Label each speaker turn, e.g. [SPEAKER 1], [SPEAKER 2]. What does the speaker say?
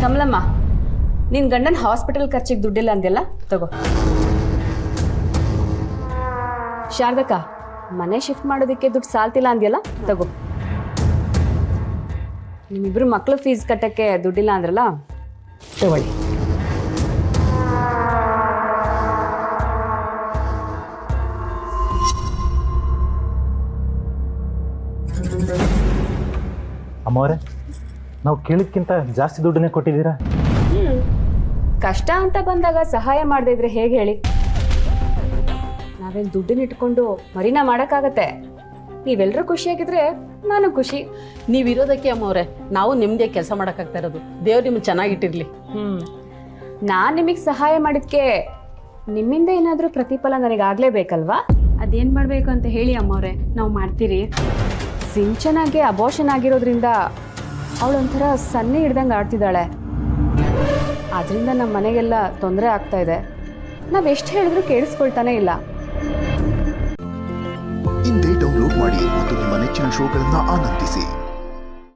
[SPEAKER 1] ಕಮಲಮ್ಮ, ನಿನ್ನ ಗಂಡನ ಹಾಸ್ಪಿಟಲ್ ಖರ್ಚಿಗೆ ದುಡ್ಡಿಲ್ಲ ಅಂದ್ಯಲ್ಲ, ತಗೋ. ಶಾರದಕ್ಕ, ಮನೆ ಶಿಫ್ಟ್ ಮಾಡೋದಕ್ಕೆ ದುಡ್ಡು ಸಾಲ್ತಿಲ್ಲ ಅಂದ್ಯಲ್ಲ, ತಗೋ. ನಿಮ್ಮಿಬ್ರು ಮಕ್ಳು ಫೀಸ್ ಕಟ್ಟಕ್ಕೆ ದುಡ್ಡಿಲ್ಲ ಅಂದ್ರಲ್ಲ, ತಗೊಳ್ಳಿ.
[SPEAKER 2] ಅಮ್ಮವರೇ, ನಾವು ಕೇಳಿದ್ಕಿಂತ ಜಾಸ್ತಿ ದುಡ್ಡನ್ನೇ ಕೊಟ್ಟಿದ್ದೀರಾ.
[SPEAKER 1] ಕಷ್ಟ ಅಂತ ಬಂದಾಗ ಸಹಾಯ ಮಾಡದೇ ಇದ್ರೆ ಹೇಗೆ ಹೇಳಿ? ನಾವೇನು ದುಡ್ಡನ್ನ ಇಟ್ಕೊಂಡು ಮರಿನಾ ಮಾಡೋಕ್ಕಾಗತ್ತೆ? ನೀವೆಲ್ಲರೂ ಖುಷಿಯಾಗಿದ್ರೆ ನಾನು ಖುಷಿ.
[SPEAKER 3] ನೀವಿರೋದಕ್ಕೆ ಅಮ್ಮವ್ರೆ ನಾವು ನಿಮ್ಮದೇ ಕೆಲಸ ಮಾಡೋಕ್ಕಾಗ್ತಾ ಇರೋದು. ದೇವ್ರು ನಿಮ್ಗೆ ಚೆನ್ನಾಗಿಟ್ಟಿರಲಿ.
[SPEAKER 1] ನಾನು ನಿಮಗೆ ಸಹಾಯ ಮಾಡಿದ್ಕೆ ನಿಮ್ಮಿಂದ ಏನಾದರೂ ಪ್ರತಿಫಲ ನನಗಾಗಲೇಬೇಕಲ್ವಾ?
[SPEAKER 4] ಅದೇನು ಮಾಡಬೇಕು ಅಂತ ಹೇಳಿ ಅಮ್ಮವ್ರೆ, ನಾವು ಮಾಡ್ತೀರಿ.
[SPEAKER 1] ಸಿಂಚನಾಗೆ ಅಬೋಷನ್ ಆಗಿರೋದ್ರಿಂದ ಅವಳೊಂಥರ ಸನ್ನೆ ಹಿಡ್ದಂಗೆ ಆಡ್ತಿದ್ದಾಳೆ. ಅದರಿಂದ ನಮ್ಮ ಮನೆಗೆಲ್ಲ ತೊಂದರೆ ಆಗ್ತಾ ಇದೆ. ನಾವೆಷ್ಟು ಹೇಳಿದ್ರೂ ಕೇಳಿಸ್ಕೊಳ್ತಾನೆ ಇಲ್ಲ.
[SPEAKER 5] ಇಂದೇ ಡೌನ್ಲೋಡ್ ಮಾಡಿ ಮತ್ತು ನಿಮ್ಮ ನೆಚ್ಚಿನ ಶೋಗಳನ್ನು ಆನಂದಿಸಿ.